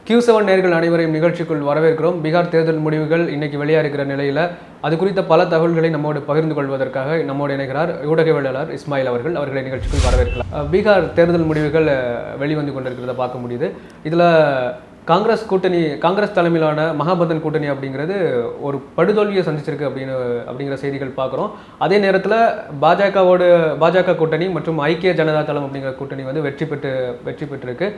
Q7 நேயர்கள் அனைவரையும் நிகழ்ச்சிக்குள் வரவேற்கிறோம். பீகார் தேர்தல் முடிவுகள் இன்னைக்கு வெளியாக இருக்கிற நிலையில் அது குறித்த பல தகவல்களை நம்மோடு பகிர்ந்து கொள்வதற்காக நம்மோடு இணைகிறார் ஊடகவியலாளர் இஸ்மாயில் அவர்களை நிகழ்ச்சிக்குள் வரவேற்கலாம். பீகார் தேர்தல் முடிவுகள் வெளிவந்து கொண்டிருக்கிறத பார்க்க முடியுது. இதில் காங்கிரஸ் தலைமையிலான மகாபந்தன் கூட்டணி அப்படிங்கிறது ஒரு படுதோல்வியை சந்திச்சிருக்கு அப்படிங்கிற செய்திகள் பார்க்குறோம். அதே நேரத்தில் பாஜக கூட்டணி மற்றும் ஐக்கிய ஜனதா தளம் அப்படிங்கிற கூட்டணி வந்து வெற்றி பெற்றிருக்கு.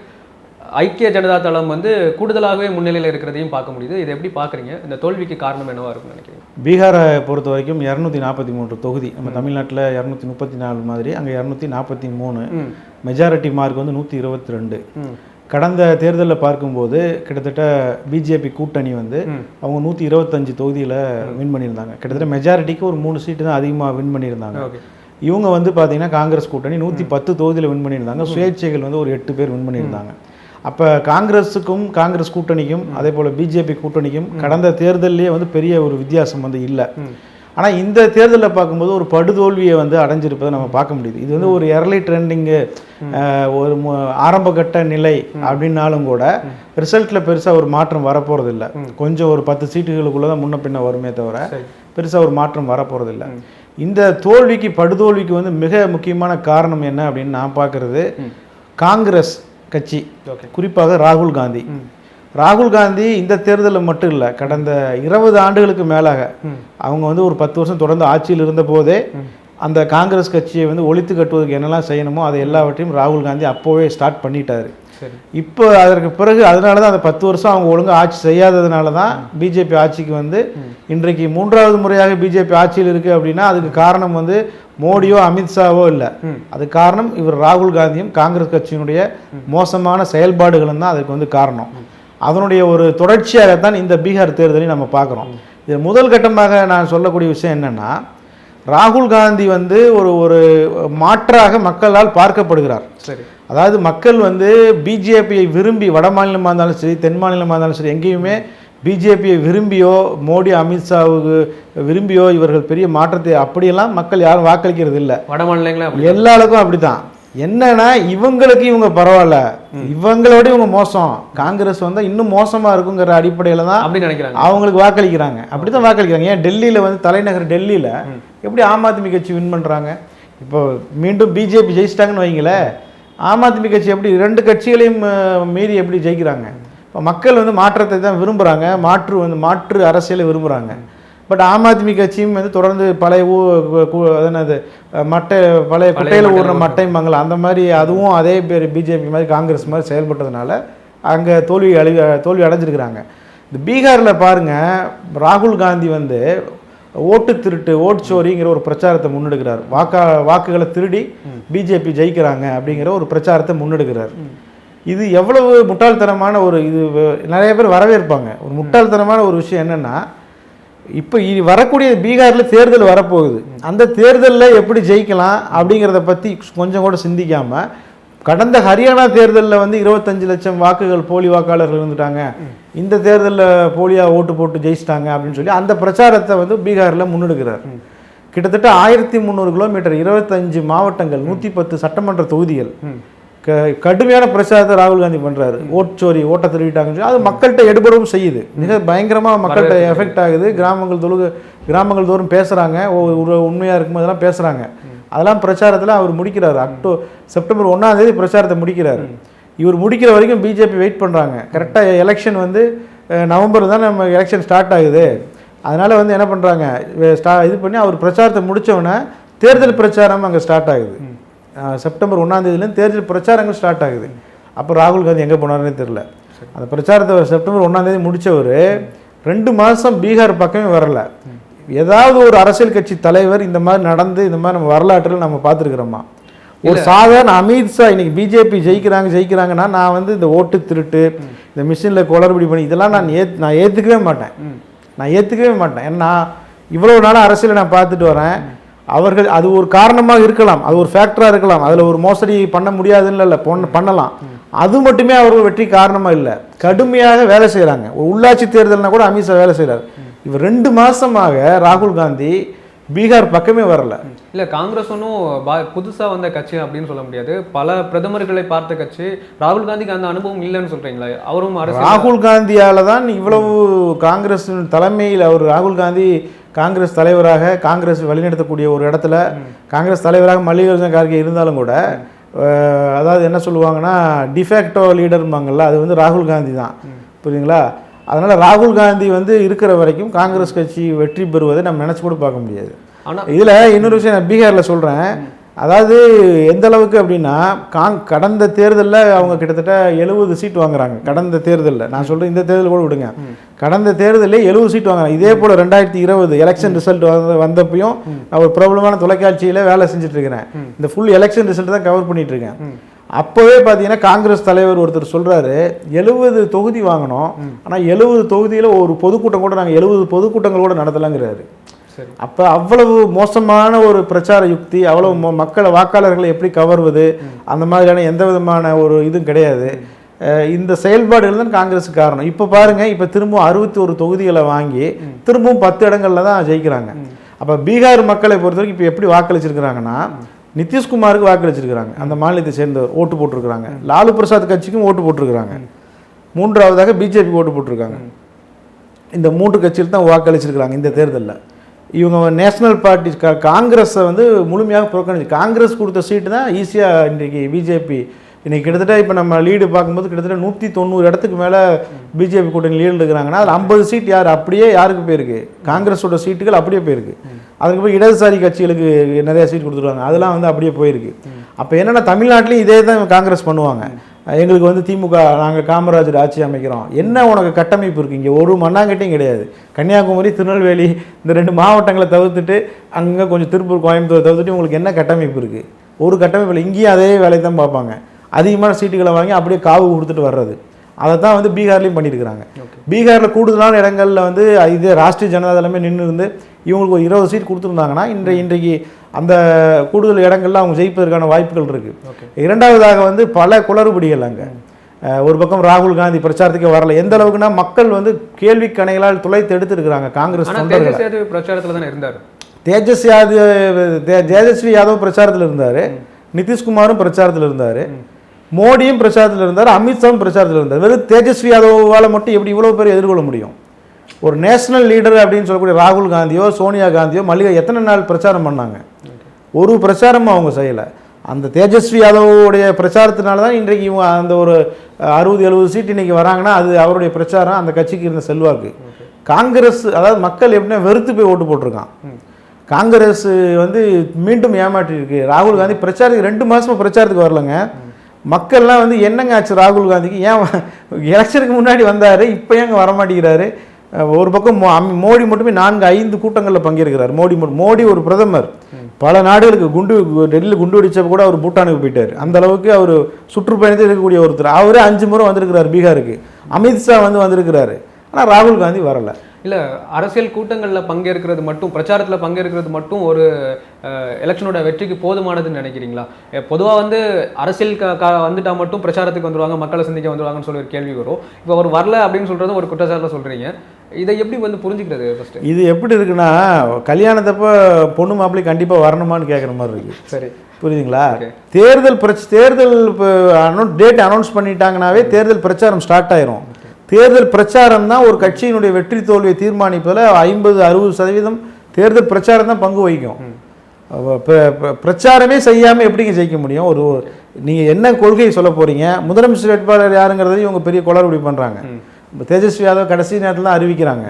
ஐக்கிய ஜனதா தளம் வந்து கூடுதலாகவே முன்னிலையில் இருக்கிறதையும் பார்க்க முடியுது. இதை எப்படி பார்க்குறீங்க? இந்த தோல்விக்கு காரணம் என்னவா இருக்கும்னு நினைக்கிறீங்க? பீகாரை பொறுத்த வரைக்கும் 243 தொகுதி, நம்ம தமிழ்நாட்டில் 234 மாதிரி அங்கே 243, மெஜாரிட்டி மார்க் வந்து 122. கடந்த தேர்தலில் பார்க்கும்போது கிட்டத்தட்ட பிஜேபி கூட்டணி வந்து அவங்க 125 தொகுதியில் வின் பண்ணியிருந்தாங்க. கிட்டத்தட்ட மெஜாரிட்டிக்கு ஒரு 3 சீட்டு தான் அதிகமாக வின் பண்ணியிருந்தாங்க. இவங்க வந்து பார்த்தீங்கன்னா காங்கிரஸ் கூட்டணி 110 தொகுதியில் வின் பண்ணியிருந்தாங்க. சுயேட்சைகள் வந்து ஒரு 8 பேர் வின் பண்ணியிருந்தாங்க. அப்போ காங்கிரஸ் கூட்டணிக்கும் அதே போல் பிஜேபி கூட்டணிக்கும் கடந்த தேர்தல்லையே வந்து பெரிய ஒரு வித்தியாசம் வந்து இல்லை. ஆனால் இந்த தேர்தலில் பார்க்கும்போது ஒரு படுதோல்வியை வந்து அடைஞ்சிருப்பதை நம்ம பார்க்க முடியுது. இது வந்து ஒரு எர்லி ட்ரெண்டிங்கு, ஒரு ஆரம்பகட்ட நிலை அப்படின்னாலும் கூட ரிசல்ட்டில் பெருசாக ஒரு மாற்றம் வரப்போகிறது இல்லை. கொஞ்சம் ஒரு 10 சீட்டுகளுக்குள்ளே தான் முன்ன பின்ன வருமே தவிர பெருசாக ஒரு மாற்றம் வரப்போகிறது இல்லை. இந்த படுதோல்விக்கு வந்து மிக முக்கியமான காரணம் என்ன அப்படின்னு நான் பார்க்குறது, காங்கிரஸ் கட்சி, குறிப்பாக ராகுல் காந்தி இந்த தேர்தலில் மட்டும் இல்லை, கடந்த 20 ஆண்டுகளுக்கு மேலாக அவங்க வந்து ஒரு 10 வருஷம் தொடர்ந்து ஆட்சியில் இருந்த போதே அந்த காங்கிரஸ் கட்சியை வந்து ஒழித்து கட்டுவதற்கு என்னெல்லாம் செய்யணுமோ அதை எல்லாவற்றையும் ராகுல் காந்தி அப்போவே ஸ்டார்ட் பண்ணிட்டாரு. இப்போ அதற்கு பிறகு அதனால தான் அந்த 10 வருஷம் அவங்க ஒழுங்காக ஆட்சி செய்யாததுனால தான் பிஜேபி ஆட்சிக்கு வந்து இன்றைக்கு 3வது முறையாக பிஜேபி ஆட்சியில் இருக்குது. அப்படின்னா அதுக்கு காரணம் வந்து மோடியோ அமித்ஷாவோ இல்லை, அது காரணம் இவர் ராகுல் காந்தியும் காங்கிரஸ் கட்சியினுடைய மோசமான செயல்பாடுகளும் தான் அதுக்கு வந்து காரணம். அதனுடைய ஒரு தொடர்ச்சியாகத்தான் இந்த பீகார் தேர்தலை நம்ம பார்க்குறோம். இது முதல் கட்டமாக நான் சொல்லக்கூடிய விஷயம் என்னென்னா, ராகுல் காந்தி வந்து ஒரு மாற்றாக மக்களால் பார்க்கப்படுகிறார். சரி, அதாவது மக்கள் வந்து பிஜேபியை விரும்பி, வட மாநிலமாக இருந்தாலும் சரி தென் மாநிலமாக இருந்தாலும் சரி, எங்கேயுமே பிஜேபியை விரும்பியோ மோடி அமித்ஷாவுக்கு விரும்பியோ இவர்கள் பெரிய மாற்றத்தை அப்படியெல்லாம் மக்கள் யாரும் வாக்களிக்கிறது இல்லை. வட மாநிலங்களும் எல்லாருக்கும் அப்படித்தான். என்னன்னா இவங்களுக்கு இவங்க பரவாயில்ல, இவங்களோட இவங்க மோசம், காங்கிரஸ் வந்து இன்னும் மோசமாக இருக்குங்கிற அடிப்படையில் தான் அப்படி நினைக்கிறாங்க, அவங்களுக்கு வாக்களிக்கிறாங்க. அப்படி தான் வாக்களிக்கிறாங்க. ஏன் டெல்லியில் வந்து தலைநகர் டெல்லியில் எப்படி ஆம் ஆத்மி கட்சி வின் பண்ணுறாங்க? இப்போ மீண்டும் பிஜேபி ஜெயிச்சிட்டாங்கன்னு வைங்களேன், ஆம் ஆத்மி கட்சி எப்படி 2 கட்சிகளையும் மீறி எப்படி ஜெயிக்கிறாங்க? இப்போ மக்கள் வந்து மாற்றத்தை தான் விரும்புகிறாங்க, மாற்று அரசியலை விரும்புகிறாங்க. பட் ஆம் ஆத்மி கட்சியும் வந்து தொடர்ந்து பழைய பழைய குட்டையில் ஊடுற மட்டைம்பாங்கள அந்த மாதிரி அதுவும் அதே பேர் பிஜேபி மாதிரி காங்கிரஸ் மாதிரி செயல்பட்டதுனால அங்கே தோல்வி அடைஞ்சிருக்கிறாங்க. இந்த பீகாரில் பாருங்கள், ராகுல் காந்தி வந்து ஓட்டு திருட்டு, ஓட்டு சோரிங்கிற ஒரு பிரச்சாரத்தை முன்னெடுக்கிறார். வாக்குகளை திருடி பிஜேபி ஜெயிக்கிறாங்க அப்படிங்கிற ஒரு பிரச்சாரத்தை முன்னெடுக்கிறார். இது எவ்வளவு முட்டாள்தனமான இது நிறைய பேர் வரவேற்பாங்க. ஒரு முட்டாள்தனமான ஒரு விஷயம் என்னென்னா, இப்போ வரக்கூடிய பீகாரில் தேர்தல் வரப்போகுது, அந்த தேர்தலில் எப்படி ஜெயிக்கலாம் அப்படிங்கிறத பற்றி கொஞ்சம் கூட சிந்திக்காமல், கடந்த ஹரியானா தேர்தலில் வந்து 25 லட்சம் வாக்குகள் போலி வாக்காளர்கள் இருந்துட்டாங்க, இந்த தேர்தலில் போலியாக ஓட்டு போட்டு ஜெயிச்சிட்டாங்க அப்படின்னு சொல்லி அந்த பிரச்சாரத்தை வந்து பீகாரில் முன்னெடுக்கிறார். கிட்டத்தட்ட 1300 கிலோமீட்டர், 25 மாவட்டங்கள், 110 சட்டமன்ற தொகுதிகள், கடுமையான பிரச்சாரத்தை ராகுல் காந்தி பண்ணுறாரு. ஓட்டை திருவிட்டாங்கன்னு சொல்லி அது மக்கள்கிட்ட எடுபடவும் செய்யுது. மிக பயங்கரமாக மக்கள்கிட்ட எஃபெக்ட் ஆகுது. கிராமங்கள் தோறும் பேசுகிறாங்க, உண்மையாக இருக்கும்போதெல்லாம் பேசுகிறாங்க. அதெல்லாம் பிரச்சாரத்தில் அவர் முடிக்கிறார். செப்டம்பர் 1ஆம் தேதி பிரச்சாரத்தை முடிக்கிறார். இவர் முடிக்கிற வரைக்கும் பிஜேபி வெயிட் பண்ணுறாங்க. கரெக்டாக எலெக்ஷன் வந்து நவம்பர் தான் நம்ம எலெக்ஷன் ஸ்டார்ட் ஆகுது. அதனால் வந்து என்ன பண்ணுறாங்க, இது பண்ணி அவர் பிரச்சாரத்தை முடித்தோடனே தேர்தல் பிரச்சாரம் அங்கே ஸ்டார்ட் ஆகுது. செப்டம்பர் 1ஆம் தேதியிலேருந்து தேர்தல் பிரச்சாரங்கள் ஸ்டார்ட் ஆகுது. அப்போ ராகுல் காந்தி எங்கே போனார்னே தெரில. அந்த பிரச்சாரத்தை செப்டம்பர் 1ஆம் தேதி முடித்தவர் 2 மாதம் பீகார் பக்கமே வரல. ஏதாவது ஒரு அரசியல் கட்சி தலைவர் இந்த மாதிரி நடந்து இந்த மாதிரி நம்ம வரலாற்றில் நம்ம பார்த்துருக்குறோமா? ஒரு சாதாரண அமித்ஷா இன்னைக்கு பிஜேபி ஜெயிக்கிறாங்கன்னா நான் வந்து இந்த ஓட்டு திருட்டு, இந்த மிஷினில் குளறுபடி பண்ணி இதெல்லாம் நான் ஏற்றுக்கவே மாட்டேன். ஏன்னா இவ்வளோ நாளாக அரசியலை நான் பார்த்துட்டு வரேன். அவர்கள் அது ஒரு காரணமாக இருக்கலாம், அது ஒரு ஃபேக்டராக இருக்கலாம், அதில் ஒரு மோசடி பண்ண முடியாதுன்னு இல்லை, பண்ணலாம். அது மட்டுமே அவர்கள் வெற்றி காரணமாக இல்லை. கடுமையாக வேலை செய்கிறாங்க. ஒரு உள்ளாட்சி தேர்தல்னா கூட அமித்ஷா வேலை செய்கிறார். இவர் 2 மாதமாக ராகுல் காந்தி பீகார் பக்கமே வரல. இல்லை, காங்கிரஸ் ஒன்றும் புதுசாக வந்த கட்சி அப்படின்னு சொல்ல முடியாது. பல பிரதமர்களை பார்த்த கட்சி. ராகுல் காந்திக்கு அந்த அனுபவம் இல்லைன்னு சொல்றீங்களா? அவரும் ராகுல் காந்தியால தான் இவ்வளவு காங்கிரஸ் தலைமையில் அவர் ராகுல் காந்தி காங்கிரஸ் தலைவராக காங்கிரஸ் வழிநடத்தக்கூடிய ஒரு இடத்துல காங்கிரஸ் தலைவராக மல்லிகார்ஜுன கார்கே இருந்தாலும் கூட அதாவது என்ன சொல்லுவாங்கன்னா டிஃபேக்டோ லீடர்பாங்கள்ல, அது வந்து ராகுல் காந்தி தான். புரியுதுங்களா? அதனால் ராகுல் காந்தி வந்து இருக்கிற வரைக்கும் காங்கிரஸ் கட்சி வெற்றி பெறுவதை நம்ம நினச்சி கூட பார்க்க முடியாது. ஆனால் இதில் இன்னொரு விஷயம் நான் பீகாரில் சொல்கிறேன். அதாவது எந்த அளவுக்கு அப்படின்னா கடந்த தேர்தலில் அவங்க கிட்டத்தட்ட 70 சீட் வாங்குறாங்க. கடந்த தேர்தலில் நான் சொல்கிறேன், இந்த தேர்தல் கூட விடுங்க, கடந்த தேர்தலில் 70 சீட் வாங்குறாங்க. இதே போல் 2020 எலெக்ஷன் ரிசல்ட் வந்தப்பையும் நான் ஒரு பிரபலமான தொலைக்காட்சியில் வேலை செஞ்சுட்டு இருக்கிறேன். இந்த ஃபுல் எலெக்ஷன் ரிசல்ட் தான் கவர் பண்ணிட்டு இருக்கேன். அப்போவே பார்த்தீங்கன்னா காங்கிரஸ் தலைவர் ஒருத்தர் சொல்கிறாரு 70 தொகுதி வாங்கினோம், ஆனால் 70 தொகுதியில் ஒரு பொதுக்கூட்டம் கூட நாங்கள் 70 பொதுக்கூட்டங்கள் கூட நடத்தலாங்கிறாரு. அப்போ அவ்வளவு மோசமான ஒரு பிரச்சார யுக்தி, அவ்வளவு மக்களை வாக்காளர்களை எப்படி கவர்வது, அந்த மாதிரியான எந்த விதமான ஒரு இதுவும் கிடையாது. இந்த செயல்பாடுகள் தான் காங்கிரஸுக்கு காரணம். இப்போ பாருங்க, இப்போ திரும்பவும் 61 தொகுதிகளை வாங்கி திரும்பவும் 10 இடங்கள்ல தான் ஜெயிக்கிறாங்க. அப்போ பீகார் மக்களை பொறுத்த வரைக்கும் இப்போ எப்படி வாக்களிச்சிருக்கிறாங்கன்னா, நிதிஷ்குமாருக்கு வாக்களிச்சிருக்கிறாங்க, அந்த மாநிலத்தை சேர்ந்தவர் ஓட்டு போட்டிருக்கிறாங்க. லாலு பிரசாத் கட்சிக்கும் ஓட்டு போட்டிருக்கிறாங்க. மூன்றாவதாக பிஜேபி ஓட்டு போட்டிருக்காங்க. இந்த 3 கட்சியில் தான் வாக்களிச்சிருக்கிறாங்க இந்த தேர்தலில். இவங்க நேஷனல் பார்ட்டி காங்கிரஸை வந்து முழுமையாக புறக்கணிச்சு, காங்கிரஸ் கொடுத்த சீட்டு தான் ஈஸியாக இன்றைக்கி பிஜேபி இன்றைக்கி கிட்டத்தட்ட இப்போ நம்ம லீடு பார்க்கும்போது கிட்டத்தட்ட 190 இடத்துக்கு மேலே பிஜேபி கூட்டணி லீடு இருக்கிறாங்கன்னா அதில் 50 சீட் அப்படியே யாருக்கு போயிருக்கு, காங்கிரஸோட சீட்டுகள் அப்படியே போயிருக்கு. அதுக்கு போய் இடதுசாரி கட்சிகளுக்கு நிறைய சீட் கொடுத்துருவாங்க, அதெல்லாம் வந்து அப்படியே போயிருக்கு. அப்போ என்னென்னா தமிழ்நாட்டிலையும் இதே தான் காங்கிரஸ் பண்ணுவாங்க. எங்களுக்கு வந்து திமுக, நாங்கள் காமராஜர் ஆட்சி அமைக்கிறோம், என்ன உனக்கு கட்டமைப்பு இருக்குது, இங்கே ஒரு மண்ணாங்கட்டையும் கிடையாது. கன்னியாகுமரி, திருநெல்வேலி இந்த 2 மாவட்டங்களை தவிர்த்துட்டு அங்கே கொஞ்சம் திருப்பூர், கோயம்புத்தூர் தவிர்த்துட்டு உங்களுக்கு என்ன கட்டமைப்பு இருக்குது? ஒரு கட்டமைப்பு இல்லை. இங்கேயும் அதே வேலையை தான் பார்ப்பாங்க, அதிகமான சீட்டுகளை வாங்கி அப்படியே காவு கொடுத்துட்டு வர்றது. அதை தான் வந்து பீகார்லேயும் பண்ணியிருக்கிறாங்க. பீகாரில் கூடுதலான இடங்களில் வந்து இதே ராஷ்ட்ரிய ஜனதா தளமே நின்று இருந்து இவங்களுக்கு ஒரு 20 சீட் கொடுத்துருந்தாங்கன்னா இன்றைக்கு அந்த கூடுதல் இடங்கள்ல அவங்க ஜெயிப்பதற்கான வாய்ப்புகள் இருக்குது. இரண்டாவதாக வந்து பல குளறுபடிகள் அங்கே. ஒரு பக்கம் ராகுல் காந்தி பிரச்சாரத்துக்கே வரல. எந்த அளவுக்குன்னா மக்கள் வந்து கேள்வி கணைகளால் துளைத்து எடுத்துருக்கிறாங்க காங்கிரஸ் பிரச்சாரத்தில் தானே இருந்தார். தேஜஸ்வி யாதவ் பிரச்சாரத்தில் இருந்தார், நிதிஷ்குமாரும் பிரச்சாரத்தில் இருந்தார், மோடியும் பிரச்சாரத்தில் இருந்தார், அமித்ஷாவும் பிரச்சாரத்தில் இருந்தார். வெறும் தேஜஸ்வி யாதவால் மட்டும் எப்படி இவ்வளோ பேர் எதிர்கொள்ள முடியும்? ஒரு நேஷனல் லீடர் அப்படின்னு சொல்லக்கூடிய ராகுல் காந்தியோ சோனியா காந்தியோ மல்லிகா எத்தனை நாள் பிரச்சாரம் பண்ணாங்க? ஒரு பிரச்சாரமும் அவங்க செய்யலை. அந்த தேஜஸ்வி யாதவோடைய பிரச்சாரத்தினால தான் இன்றைக்கு இவங்க அந்த ஒரு 60-70 சீட் இன்றைக்கி வராங்கன்னா அது அவருடைய பிரச்சாரம், அந்த கட்சிக்கு இருந்த செல்வாக்கு. காங்கிரஸ் அதாவது மக்கள் எப்படின்னா வெறுத்து போய் ஓட்டு போட்டிருக்கான். காங்கிரஸ் வந்து மீண்டும் ஏமாற்றிருக்கு. ராகுல் காந்தி பிரச்சாரத்துக்கு 2 மாதமாக பிரச்சாரத்துக்கு வரலங்க. மக்கள்லாம் வந்து என்னங்க ஆச்சு ராகுல் காந்திக்கு, ஏன் எலெக்ஷனுக்கு முன்னாடி வந்தார், இப்போ ஏங்க வரமாட்டேங்கிறாரு? ஒரு பக்கம் மோடி மட்டுமே 4-5 கூட்டங்களில் பங்கேற்கிறார். மோடி ஒரு பிரதமர், பல நாடுகளுக்கு டெல்லியில் குண்டு வெடிச்சப்ப கூட அவர் பூட்டானுக்கு போயிட்டார். அந்த அளவுக்கு அவர் சுற்றுப்பயணத்தில் இருக்கக்கூடிய ஒருத்தர். அவரே 5 முறை வந்திருக்கிறார் பீகாருக்கு. அமித்ஷா வந்திருக்கிறாரு. ஆனால் ராகுல் காந்தி வரலை. இல்லை, அரசியல் கூட்டங்களில் பங்கேற்கிறது மட்டும், பிரச்சாரத்தில் பங்கேற்கிறது மட்டும் ஒரு எலெக்ஷனோட வெற்றிக்கு போதுமானதுன்னு நினைக்கிறீங்களா? பொதுவாக வந்து அரசியல் வந்துட்டா மட்டும் பிரச்சாரத்துக்கு வந்துடுவாங்க, மக்களை சந்திக்க வந்துடுவாங்கன்னு சொல்லி ஒரு கேள்வி வரும். இப்போ அவர் வரல அப்படின்னு சொல்கிறது ஒரு குற்றச்சாட்டில் சொல்கிறீங்க. இதை எப்படி வந்து புரிஞ்சுக்கிறது? ஃபஸ்ட்டு இது எப்படி இருக்குன்னா, கல்யாணத்தப்போ பொண்ணு மாப்பிள்ளை கண்டிப்பாக வரணுமான்னு கேட்குற மாதிரி இருக்குது. சரி, புரியுதுங்களா? தேர்தல் டேட் அனௌன்ஸ் பண்ணிட்டாங்கன்னாவே தேர்தல் பிரச்சாரம் ஸ்டார்ட் ஆயிரும். தேர்தல் பிரச்சாரம் தான் ஒரு கட்சியினுடைய வெற்றி தோல்வியை தீர்மானிப்பதில் 50-60% தேர்தல் பிரச்சாரம் தான் பங்கு வகிக்கும். பிரச்சாரமே செய்யாமல் எப்படிங்க ஜெயிக்க முடியும்? நீங்கள் என்ன கொள்கையை சொல்ல போகிறீங்க? முதலமைச்சர் வேட்பாளர் யாருங்கிறதையும் இவங்க பெரிய குளறுபடி பண்ணுறாங்க. தேஜஸ்வி யாதவ் கடைசி நேரத்தில் தான் அறிவிக்கிறாங்க.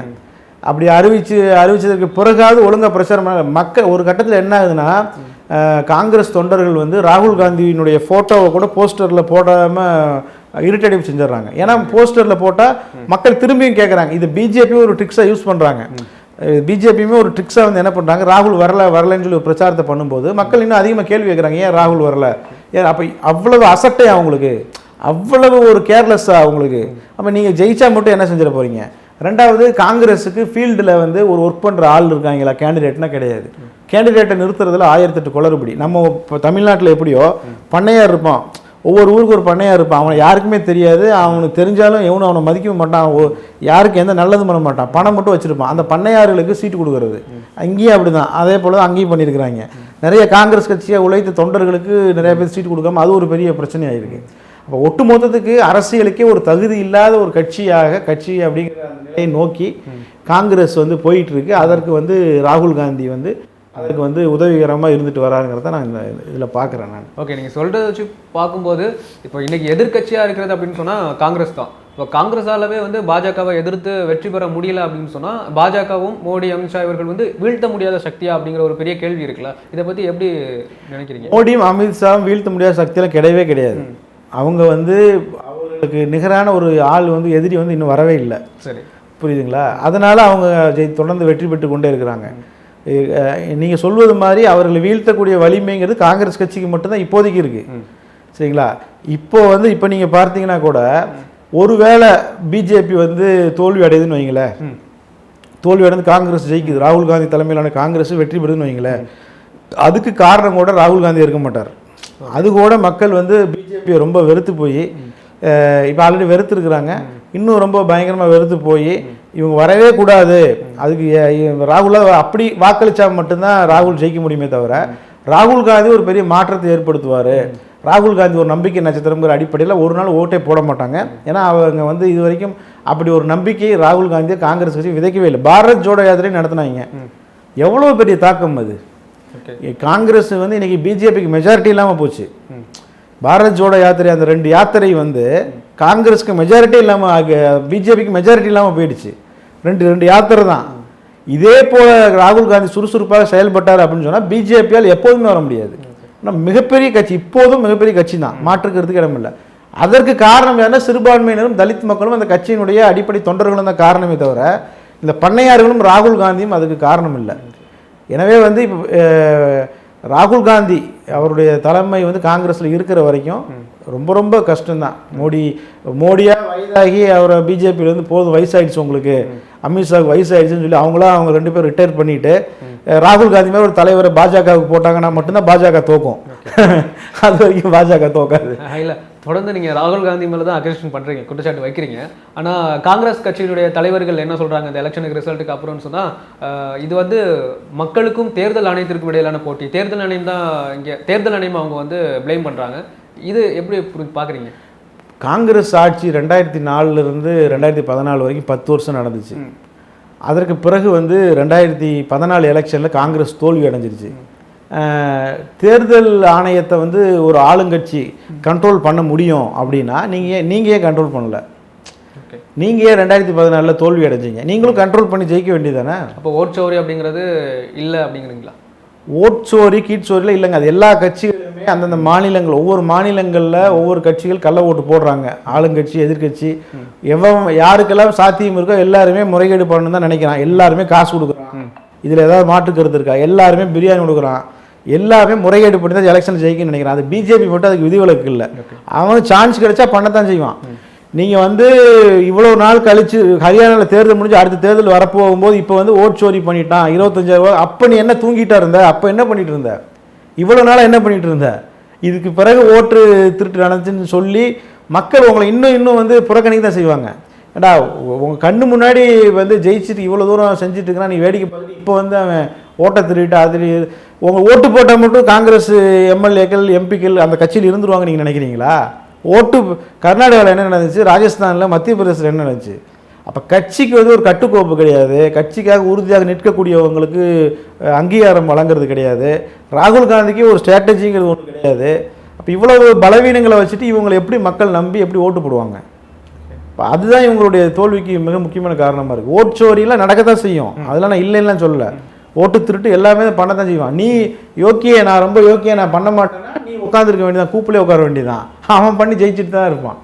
அப்படி அறிவிச்சதற்கு பிறகாவது ஒழுங்காக பிரச்சாரம் மக்கள் ஒரு கட்டத்தில் என்ன ஆகுதுன்னா, காங்கிரஸ் தொண்டர்கள் வந்து ராகுல் காந்தியினுடைய ஃபோட்டோவை கூட போஸ்டரில் போடாமல் இரிட்டேட்டிவ் செஞ்சிடறாங்க. ஏன்னா போஸ்டரில் போட்டால் மக்கள் திரும்பியும் கேட்குறாங்க. இது பிஜேபியும் ஒரு ட்ரிக்ஸாக யூஸ் பண்ணுறாங்க. பிஜேபியுமே ஒரு ட்ரிக்ஸாக வந்து என்ன பண்ணுறாங்க, ராகுல் வரலன்னு சொல்லி பிரச்சாரத்தை பண்ணும்போது மக்கள் இன்னும் அதிகமாக கேள்வி கேட்குறாங்க, ஏன் ராகுல் வரல? ஏன் அப்போ அவ்வளவு அசட்டை அவங்களுக்கு, அவ்வளவு ஒரு கேர்லெஸ்ஸாக அவங்களுக்கு. அப்போ நீங்கள் ஜெயிச்சா மட்டும் என்ன செஞ்சிட போகிறீங்க? ரெண்டாவது, காங்கிரஸுக்கு ஃபீல்டில் வந்து ஒரு ஒர்க் பண்ணுற ஆள் இருக்காங்களா? கேண்டிடேட்னா கிடையாது. கேண்டிடேட்டை நிறுத்துறதுல 1008 குளறுபடி. நம்ம இப்போ தமிழ்நாட்டில் எப்படியோ பண்ணையார் இருப்பான், ஒவ்வொரு ஊருக்கு ஒரு பண்ணையாக இருப்பான். அவனை யாருக்குமே தெரியாது, அவனுக்கு தெரிஞ்சாலும் எவனும் அவனை மதிக்கவும் மாட்டான், யாருக்கு எந்த நல்லதும் பண்ண மாட்டான், பணம் மட்டும் வச்சுருப்பான். அந்த பண்ணையார்களுக்கு சீட்டு கொடுக்குறது அங்கேயும் அப்படி தான், அதே போல் தான் அங்கேயும் பண்ணியிருக்கிறாங்க. நிறைய காங்கிரஸ் கட்சியாக உழைத்த தொண்டர்களுக்கு நிறைய பேர் சீட்டு கொடுக்காம அது ஒரு பெரிய பிரச்சனையாக இருக்குது. அப்போ ஒட்டு மொத்தத்துக்கு அரசியலுக்கே ஒரு தகுதி இல்லாத ஒரு கட்சி அப்படிங்கிற அந்த நிலையை நோக்கி காங்கிரஸ் வந்து போயிட்டு இருக்கு. அதற்கு ராகுல் காந்தி அதுக்கு உதவிகரமாக இருந்துட்டு வராங்கிறத நான் இந்த இதில் பார்க்குறேன் நான். ஓகே, நீங்கள் சொல்கிறத வச்சு பார்க்கும்போது இப்போ இன்றைக்கி எதிர்கட்சியாக இருக்கிறது அப்படின்னு சொன்னால் காங்கிரஸ் தான். இப்போ காங்கிரஸாலவே பாஜகவை எதிர்த்து வெற்றி பெற முடியல அப்படின்னு சொன்னால் பாஜகவும் மோடி அமித்ஷா இவர்கள் வீழ்த்த முடியாத சக்தியா அப்படிங்கிற ஒரு பெரிய கேள்வி இருக்குல்ல, இதை பற்றி எப்படி நினைக்கிறீங்க? மோடியும் அமித்ஷாவும் வீழ்த்த முடியாத சக்தியெல்லாம் கிடையவே கிடையாது. அவங்க அவங்களுக்கு நிகரான ஒரு ஆள் எதிரி இன்னும் வரவே இல்லை. சரி, புரியுதுங்களா? அதனால் அவங்க தொடர்ந்து வெற்றி பெற்று கொண்டே இருக்கிறாங்க. நீங்கள் சொல்வது மாதிரி அவர்களை வீழ்த்தக்கூடிய வலிமைங்கிறது காங்கிரஸ் கட்சிக்கு மட்டும்தான் இப்போதைக்கு இருக்குது. சரிங்களா? இப்போ நீங்கள் பார்த்தீங்கன்னா கூட ஒருவேளை பிஜேபி தோல்வி அடையுதுன்னு வைங்களேன், தோல்வி அடைந்து காங்கிரஸ் ஜெயிக்குது, ராகுல் காந்தி தலைமையிலான காங்கிரஸ் வெற்றி பெறுதுன்னு வைங்களேன், அதுக்கு காரணம் கூட ராகுல் காந்தி இருக்க மாட்டார். அது கூட மக்கள் பிஜேபியை ரொம்ப வெறுத்து போய் இப்போ ஆல்ரெடி வெறுத்துருக்குறாங்க, இன்னும் ரொம்ப பயங்கரமாக வெறுத்து போய் இவங்க வரவே கூடாது, அதுக்கு ராகுலை அப்படி வாக்களித்தா மட்டும்தான் ராகுல் ஜெயிக்க முடியுமே தவிர ராகுல் காந்தி ஒரு பெரிய மாற்றத்தை ஏற்படுத்துவார், ராகுல் காந்தி ஒரு நம்பிக்கை நட்சத்திரங்கிற அடிப்படையில் ஒரு நாள் ஓட்டே போட மாட்டாங்க. ஏன்னா அவங்க இது வரைக்கும் அப்படி ஒரு நம்பிக்கை ராகுல் காந்தியை காங்கிரஸ் கட்சி விதைக்கவே இல்லை. பாரத் ஜோடோ யாத்திரை நடத்தினாங்க, எவ்வளோ பெரிய தாக்கம் அது. காங்கிரஸ் இன்னைக்கு பிஜேபிக்கு மெஜாரிட்டி இல்லாமல் போச்சு. பாரத் ஜோடோ யாத்திரை அந்த 2 யாத்திரை காங்கிரஸுக்கு மெஜாரிட்டி இல்லாமல் பிஜேபிக்கு மெஜாரிட்டி இல்லாமல் போயிடுச்சு. 2 யாத்திரை தான். இதே போல் ராகுல் காந்தி சுறுசுறுப்பாக செயல்பட்டார் அப்படின்னு சொன்னால் பிஜேபியால் எப்போதுமே வர முடியாது. ஆனால் மிகப்பெரிய கட்சி, இப்போதும் மிகப்பெரிய கட்சி தான், மாற்றுக்கிறதுக்கு இடமில்லை. அதற்கு காரணம் என்ன? சிறுபான்மையினரும் தலித் மக்களும் அந்த கட்சியினுடைய அடிப்படை தொண்டர்களும் தான் காரணமே தவிர இந்த பண்ணையார்களும் ராகுல் காந்தியும் அதுக்கு காரணம் இல்லை. எனவே இப்போ ராகுல் காந்தி அவருடைய தலைமை காங்கிரஸில் இருக்கிற வரைக்கும் ரொம்ப ரொம்ப கஷ்டம்தான். மோடியாக வயதாகி அவரை பிஜேபியிலேருந்து போதும், வயசாகிடுச்சு உங்களுக்கு, அமித்ஷாவுக்கு வயசாகிடுச்சுன்னு சொல்லி அவங்க 2 பேரும் ரிட்டையர் பண்ணிவிட்டு ராகுல் காந்தி மாதிரி ஒரு தலைவரை பாஜகவுக்கு போட்டாங்கன்னா மட்டும்தான் பாஜக தோக்கும். அது வரைக்கும் பாஜக தோக்காது. இல்லை, தொடர்ந்து நீங்கள் ராகுல் காந்தி மேலே தான் அக்யூஷன் பண்ணுறீங்க, குற்றச்சாட்டு வைக்கிறீங்க. ஆனால் காங்கிரஸ் கட்சியினுடைய தலைவர்கள் என்ன சொல்கிறாங்க இந்த எலெக்ஷனுக்கு ரிசல்ட்டுக்கு அப்புறம்னு சொன்னால் இது மக்களுக்கும் தேர்தல் ஆணையத்திற்கும் இடையிலான போட்டி, தேர்தல் ஆணையம் தான் இங்கே தேர்தல் ஆணையம் அவங்க ப்ளேம் பண்ணுறாங்க. இது எப்படி பார்க்குறீங்க? காங்கிரஸ் ஆட்சி 2004லிருந்து 2014 வரைக்கும் 10 வருஷம் நடந்துச்சு. அதற்கு பிறகு 2014 எலெக்ஷனில் காங்கிரஸ் தோல்வி அடைஞ்சிருச்சு. தேர்தல் ஆணையத்தை ஒரு ஆளுங்கட்சி கண்ட்ரோல் பண்ண முடியும் அப்படின்னா நீங்கள் ஏன் கண்ட்ரோல் பண்ணலை? நீங்கள் ஏன் 2014 தோல்வி அடைஞ்சிங்க? நீங்களும் கண்ட்ரோல் பண்ணி ஜெயிக்க வேண்டியதானே? அப்போ ஓட் சோரி அப்படிங்கிறது இல்லை அப்படிங்கிறீங்களா? ஓட் சோரி கீட் சோரியில் இல்லைங்க. அது எல்லா கட்சிகளுமே அந்தந்த மாநிலங்கள், ஒவ்வொரு மாநிலங்களில் ஒவ்வொரு கட்சிகள் கள்ள ஓட்டு போடுறாங்க. ஆளுங்கட்சி எதிர்கட்சி யாருக்கெல்லாம் சாத்தியம் இருக்கோ எல்லாருமே முறைகேடு பண்ணணும்னு தான் நினைக்கிறான். எல்லாருமே காசு கொடுக்குறான், இதில் ஏதாவது மாற்று கருத்து இருக்கா? எல்லாருமே பிரியாணி கொடுக்குறான், எல்லாமே முறைகேடு பண்ணி தான் எலெக்ஷன் ஜெயிக்கணும்னு நினைக்கிறான். அது பிஜேபி மட்டும் அதுக்கு விதிவிலக்கு இல்லை. அவனுக்கு சான்ஸ் கிடைச்சா பண்ணத்தான் செய்வான். நீங்கள் இவ்வளோ நாள் கழிச்சு ஹரியானாவில் தேர்தல் முடிஞ்சு அடுத்த தேர்தல் வரப்போகும்போது இப்போ ஓட் சோரி பண்ணிட்டான் 25,000. அப்போ நீ என்ன தூங்கிட்டா இருந்த? அப்போ என்ன பண்ணிட்டு இருந்த? இவ்வளோ நாளாக என்ன பண்ணிட்டு இருந்த? இதுக்கு பிறகு ஓட்டு திருட்டு நடந்துச்சுன்னு சொல்லி மக்கள் உங்களை இன்னும் புறக்கணிக்க தான் செய்வாங்க. ஏடா உங்கள் கண்ணு முன்னாடி ஜெயிச்சுட்டு இவ்வளோ தூரம் செஞ்சுட்டு இருக்கிறான், நீ வேடிக்கை பார்த்து இப்போ அவன் ஓட்டை திருட்டு அது உங்கள் ஓட்டு போட்டால் மட்டும் காங்கிரஸ் எம்எல்ஏக்கள் எம்பிக்கள் அந்த கட்சியில் இருந்துருவாங்க நீங்கள் நினைக்கிறீங்களா? ஓட்டு கர்நாடகாவில் என்ன நடந்துச்சு, ராஜஸ்தானில் மத்திய பிரதேசத்தில் என்ன நடந்துச்சு? அப்போ கட்சிக்கு ஒரு கட்டுக்கோப்பு கிடையாது, கட்சிக்காக உறுதியாக நிற்கக்கூடியவங்களுக்கு அங்கீகாரம் வழங்குறது கிடையாது, ராகுல் காந்திக்கு ஒரு ஸ்ட்ராட்டஜிங்கிறது ஒன்று கிடையாது. அப்போ இவ்வளவு பலவீனங்களை வச்சுட்டு இவங்களை எப்படி மக்கள் நம்பி எப்படி ஓட்டு போடுவாங்க? இப்போ அதுதான் இவங்களுடைய தோல்விக்கு மிக முக்கியமான காரணமாக இருக்குது. ஓட் சோரியெல்லாம் நடக்கத்தான் செய்யும், அதெல்லாம் நான் இல்லைன்னா சொல்லலை. ஓட்டு திருட்டு எல்லாமே பண்ண தான் செய்வான். நீ யோக்கிய, நான் ரொம்ப யோக்கிய, நான் பண்ண மாட்டேன்னா நீ உட்காந்துருக்க வேண்டியதான், கூப்பிலே உட்கார வேண்டியதான். அவன் பண்ணி ஜெயிச்சுட்டு தான் இருப்பான்.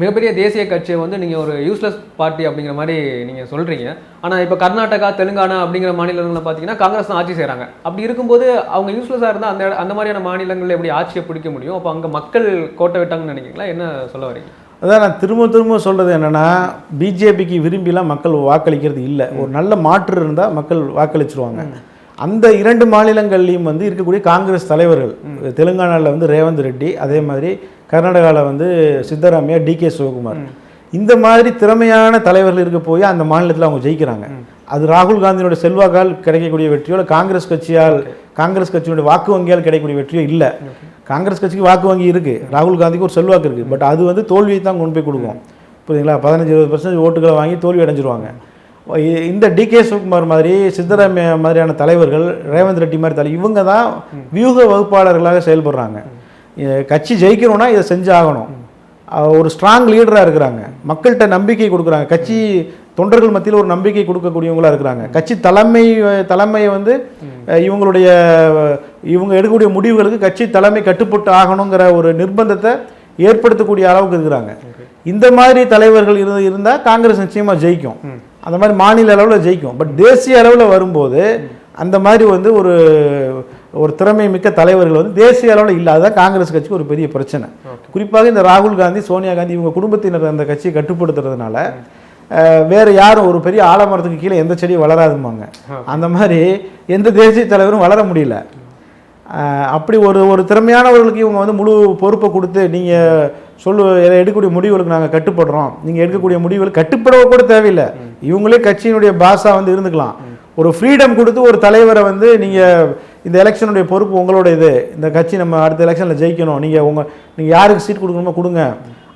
மிகப்பெரிய தேசிய கட்சியை நீங்கள் ஒரு யூஸ்லெஸ் பார்ட்டி அப்படிங்கிற மாதிரி நீங்கள் சொல்கிறீங்க. ஆனால் இப்போ கர்நாடகா தெலுங்கானா அப்படிங்கிற மாநிலங்களில் பார்த்தீங்கன்னா காங்கிரஸ் தான் ஆட்சி செய்கிறாங்க. அப்படி இருக்கும்போது அவங்க யூஸ்லெஸ்ஸாக இருந்தால் அந்த மாதிரியான மாநிலங்களில் எப்படி ஆட்சியை பிடிக்க முடியும்? அப்போ அங்கே மக்கள் கோட்டை விட்டாங்கன்னு நினைக்கிறீங்களா? என்ன சொல்ல வரீங்க? அதான் நான் திரும்ப சொல்கிறது என்னென்னா, பிஜேபிக்கு விரும்பிலாம் மக்கள் வாக்களிக்கிறது இல்லை. ஒரு நல்ல மாற்று இருந்தால் மக்கள் வாக்களிச்சிருவாங்க. அந்த 2 மாநிலங்கள்லையும் வந்து இருக்கக்கூடிய காங்கிரஸ் தலைவர்கள், தெலுங்கானாவில் வந்து ரேவந்த் ரெட்டி, அதே மாதிரி கர்நாடகாவில் வந்து சித்தராமையா, டிகே சிவகுமார், இந்த மாதிரி திறமையான தலைவர்கள் இருக்க போய் அந்த மாநிலத்தில் அவங்க ஜெயிக்கிறாங்க. அது ராகுல் காந்தியோட செல்வாக்கால் கிடைக்கக்கூடிய வெற்றியோ இல்லை காங்கிரஸ் கட்சியினுடைய வாக்கு வங்கியால் கிடைக்கக்கூடிய வெற்றியோ இல்லை. காங்கிரஸ் கட்சிக்கு வாக்கு வங்கி இருக்குது, ராகுல் காந்திக்கு ஒரு செல்வாக்கு இருக்குது, பட் அது வந்து தோல்வியை தான் கொண்டு போய் கொடுக்கும். புரியுதுங்களா? 15-20% ஓட்டுகளை வாங்கி தோல்வி அடைஞ்சிருவாங்க. இந்த டிகே சிவகுமார் மாதிரி, சித்தராமையா மாதிரியான தலைவர்கள், ரேவந்த் ரெட்டி மாதிரி இவங்க தான் வியூக வகுப்பாளர்களாக செயல்படுறாங்க. கட்சி ஜெயிக்கணும்னா இதை செஞ்சு ஆகணும். ஒரு ஸ்ட்ராங் லீடராக இருக்கிறாங்க, மக்கள்கிட்ட நம்பிக்கை கொடுக்குறாங்க, கட்சி தொண்டர்கள் மத்தியில் ஒரு நம்பிக்கை கொடுக்கக்கூடியவங்களாக இருக்கிறாங்க. கட்சி தலைமையை வந்து இவங்க எடுக்கக்கூடிய முடிவுகளுக்கு கட்சி தலைமை கட்டுப்பட்டு ஆகணுங்கிற ஒரு நிர்பந்தத்தை ஏற்படுத்தக்கூடிய அளவுக்கு இருக்கிறாங்க. இந்த மாதிரி தலைவர்கள் இருந்தால் காங்கிரஸ் நிச்சயமாக ஜெயிக்கும், அந்த மாதிரி மாநில அளவில் ஜெயிக்கும். பட் தேசிய அளவில் வரும்போது அந்த மாதிரி வந்து ஒரு திறமை மிக்க தலைவர்கள் வந்து தேசிய அளவில் இல்லை. அதுதான் காங்கிரஸ் கட்சிக்கு ஒரு பெரிய பிரச்சனை. குறிப்பாக இந்த ராகுல் காந்தி, சோனியா காந்தி இவங்க குடும்பத்தினர் அந்த கட்சியை கட்டுப்படுத்துறதுனால வேறு யாரும் ஒரு பெரிய ஆலமரத்துக்கு கீழே எந்த செடியும் வளராதுமாங்க. அந்த மாதிரி எந்த தேசிய தலைவரும் வளர முடியல. அப்படி ஒரு திறமையானவர்களுக்கு இவங்க வந்து முழு பொறுப்பை கொடுத்து நீங்கள் எடுக்கக்கூடிய முடிவுகளுக்கு நாங்கள் கட்டுப்படுறோம், நீங்கள் எடுக்கக்கூடிய முடிவுகள் கட்டுப்படவோ கூட தேவையில்லை, இவங்களே கட்சியினுடைய பாஸாக வந்து இருந்துக்கலாம். ஒரு ஃப்ரீடம் கொடுத்து ஒரு தலைவரை வந்து நீங்கள் இந்த எலெக்ஷனுடைய பொறுப்பு உங்களோட இந்த கட்சி நம்ம அடுத்த எலெக்ஷனில் ஜெயிக்கணும், நீங்கள் யாருக்கு சீட் கொடுக்கணுமோ கொடுங்க.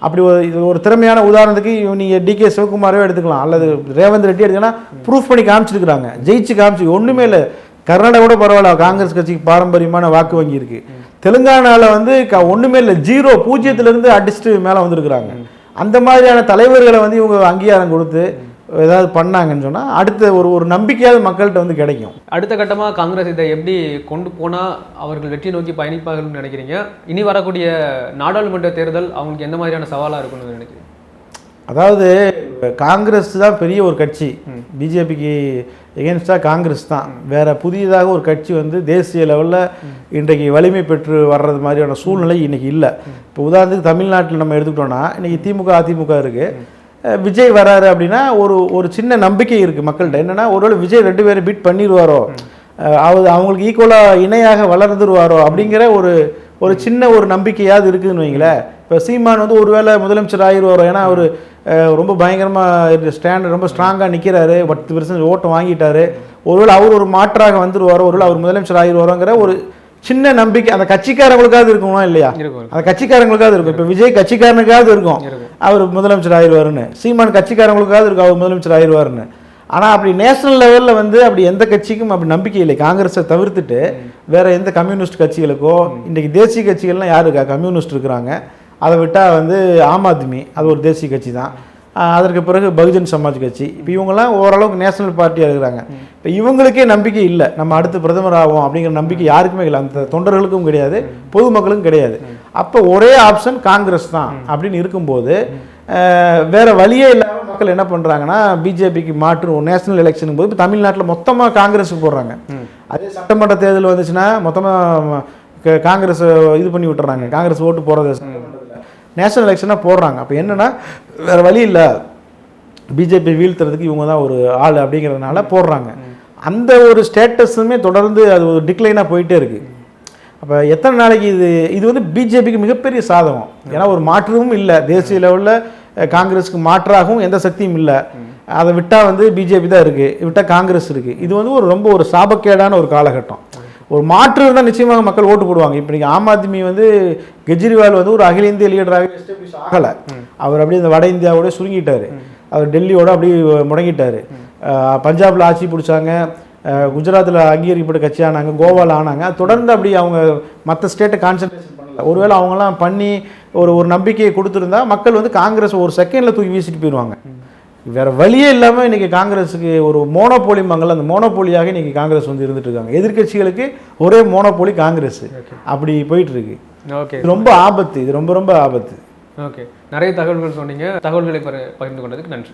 அப்படி ஒரு திறமையான உதாரணத்துக்கு நீங்கள் டிகே சிவகுமாரவே எடுத்துக்கலாம், அல்லது ரேவந்த் ரெட்டி எடுத்தீங்கன்னா ப்ரூஃப் பண்ணி காமிச்சிருக்கிறாங்க, ஜெயிச்சு காமிச்சு. ஒன்றுமே இல்லை, கர்நாடகா பரவாயில்ல, காங்கிரஸ் கட்சிக்கு பாரம்பரியமான வாக்கு வங்கி இருக்குது. தெலுங்கானாவில் வந்து ஒன்றுமே இல்லை, 0 அடிச்சுட்டு மேலே வந்திருக்கிறாங்க. அந்த மாதிரியான தலைவர்களை வந்து இவங்க அங்கீகாரம் கொடுத்து ஏதாவது பண்ணாங்கன்னு சொன்னால் அடுத்த ஒரு நம்பிக்கையாவது மக்கள்கிட்ட வந்து கிடைக்கும். அடுத்த கட்டமாக காங்கிரஸ் இதை எப்படி கொண்டு போனால் அவர்கள் வெற்றி நோக்கி பயணிப்பார்கள்னு நினைக்கிறீங்க? இனி வரக்கூடிய நாடாளுமன்ற தேர்தல் அவங்களுக்கு எந்த மாதிரியான சவாலாக இருக்குன்னு நினைக்கிறீங்க? அதாவது காங்கிரஸ் தான் பெரிய ஒரு கட்சி, பிஜேபிக்கு எகென்ஸ்டாக காங்கிரஸ் தான். வேறு புதியதாக ஒரு கட்சி வந்து தேசிய லெவலில் இன்றைக்கு வலிமை பெற்று வர்றது மாதிரியான சூழ்நிலை இன்றைக்கி இல்லை. இப்போ உதாரணத்துக்கு தமிழ்நாட்டில் நம்ம எடுத்துக்கிட்டோன்னா இன்றைக்கி திமுக அதிமுக இருக்குது, விஜய் வராரு அப்படின்னா ஒரு சின்ன நம்பிக்கை இருக்குது மக்கள்கிட்ட. என்னென்னா ஒருவேளை விஜய் 2 பேரை பீட் பண்ணிடுவாரோ, அவங்களுக்கு ஈக்குவலாக இணையாக வளர்ந்துருவாரோ அப்படிங்கிற ஒரு சின்ன ஒரு நம்பிக்கையாவது இருக்குதுன்னு வைங்களேன். இப்போ சீமான் வந்து ஒருவேளை முதலமைச்சர் ஆகிடுவாரோ, ஏன்னா அவர் ரொம்ப பயங்கரமாக ரொம்ப ஸ்ட்ராங்காக நிற்கிறாரு, 10% ஓட்டை வாங்கிட்டாரு, ஒருவேளை அவர் ஒரு மாற்றாக வந்துடுவாரோ, ஒருவேளை அவர் முதலமைச்சர் ஆகிடுவாரோங்கிற ஒரு சின்ன நம்பிக்கை அந்த கட்சிக்காரங்களுக்காவது இருக்குமா இல்லையா? அந்த கட்சிக்காரங்களுக்காவது இருக்கும். இப்போ விஜய் கட்சிக்காரனுக்காவது இருக்கும் அவர் முதலமைச்சர் ஆயிடுவாருன்னு, சீமான் கட்சிக்காரங்களுக்காவது இருக்கும் அவர் முதலமைச்சர் ஆயிடுவாருன்னு. ஆனால் அப்படி நேஷனல் லெவலில் வந்து அப்படி எந்த கட்சிக்கும் அப்படி நம்பிக்கை இல்லை. காங்கிரஸை தவிர்த்துட்டு வேற எந்த கம்யூனிஸ்ட் கட்சிகளுக்கோ, இன்றைக்கி தேசிய கட்சிகள்லாம் யாரு இருக்கா? கம்யூனிஸ்ட் இருக்கிறாங்க, அதை விட்டால் வந்து ஆம் ஆத்மி, அது ஒரு தேசிய கட்சி தான். அதற்கு பிறகு பகுஜன் சமாஜ் கட்சி. இப்போ இவங்கெல்லாம் ஓரளவுக்கு நேஷனல் பார்ட்டியாக இருக்கிறாங்க. இப்போ இவங்களுக்கே நம்பிக்கை இல்லை, நம்ம அடுத்து பிரதமர் ஆகும் அப்படிங்கிற நம்பிக்கை யாருக்குமே இல்லை, அந்த தொண்டர்களுக்கும் கிடையாது, பொதுமக்களுக்கும் கிடையாது. அப்போ ஒரே ஆப்ஷன் காங்கிரஸ் தான். அப்படின்னு இருக்கும்போது வேற வழியே இல்லாமல் மக்கள் என்ன பண்ணுறாங்கன்னா பிஜேபிக்கு மாற்று நேஷனல் எலெக்ஷனுக்கு போது இப்போ தமிழ்நாட்டில் மொத்தமாக காங்கிரஸுக்கு போடுறாங்க. அதே சட்டமன்ற தேர்தல் வந்துச்சுன்னா மொத்தமாக காங்கிரஸ் இது பண்ணி விட்டுறாங்க, காங்கிரஸ் ஓட்டு போடுறது நேஷனல் எலெக்ஷனாக போடுறாங்க. அப்போ என்னென்னா வேறு வழி இல்லை, பிஜேபி வீழ்த்துறதுக்கு இவங்க தான் ஒரு ஆள் அப்படிங்கிறதுனால போடுறாங்க. அந்த ஒரு ஸ்டேட்டஸுமே தொடர்ந்து அது ஒரு டிக்ளைனாக போயிட்டே இருக்குது. அப்போ எத்தனை நாளைக்கு இது வந்து பிஜேபிக்கு மிகப்பெரிய சாதகம். ஏன்னா ஒரு மாற்றமும் இல்லை, தேசிய லெவலில் காங்கிரஸுக்கு மாற்றாகவும் எந்த சக்தியும் இல்லை. அதை விட்டால் வந்து பிஜேபி தான் இருக்குது, விட்டால் காங்கிரஸ் இருக்குது. இது வந்து ரொம்ப ஒரு சாபக்கேடான ஒரு காலகட்டம். ஒரு மாற்று இருந்தால் நிச்சயமாக மக்கள் ஓட்டு போடுவாங்க. இப்போ நீங்கள் ஆம் ஆத்மி வந்து கெஜ்ரிவால் வந்து ஒரு அகில இந்திய லீடராக எஸ்டாப்ளிஷ் ஆகலை, அவர் அப்படியே இந்த வட இந்தியாவோட சுருங்கிட்டார், அவர் டெல்லியோட அப்படியே முடங்கிட்டார். பஞ்சாபில் ஆட்சி பிடிச்சாங்க, குஜராத்தில் அங்கீகரிக்கப்பட்ட கட்சி ஆனாங்க, கோவாவில் ஆனாங்க. தொடர்ந்து அப்படி அவங்க மற்ற ஸ்டேட்டை கான்சன்ட்ரேஷன் பண்ணல. ஒருவேளை அவங்கெல்லாம் பண்ணி ஒரு நம்பிக்கையை கொடுத்துருந்தா மக்கள் வந்து காங்கிரஸ் ஒரு செகண்டில் தூக்கி வீசிட்டு போயிடுவாங்க. வேறு வழியே இல்லாமல் இன்றைக்கி காங்கிரஸுக்கு ஒரு மோனோபோலிம்பாங்கள்ல, அந்த மோனோபோலியாக இன்றைக்கி காங்கிரஸ் வந்து இருந்துட்டு இருக்காங்க. எதிர்கட்சிகளுக்கு ஒரே மோனோபோலி காங்கிரஸ், அப்படி போயிட்டு இருக்கு. ஓகே, ரொம்ப ஆபத்து, இது ரொம்ப ரொம்ப ஆபத்து. ஓகே, நிறைய தகவல்கள் சொன்னீங்க. தகவல்களை பகிர்ந்து கொண்டதுக்கு நன்றி.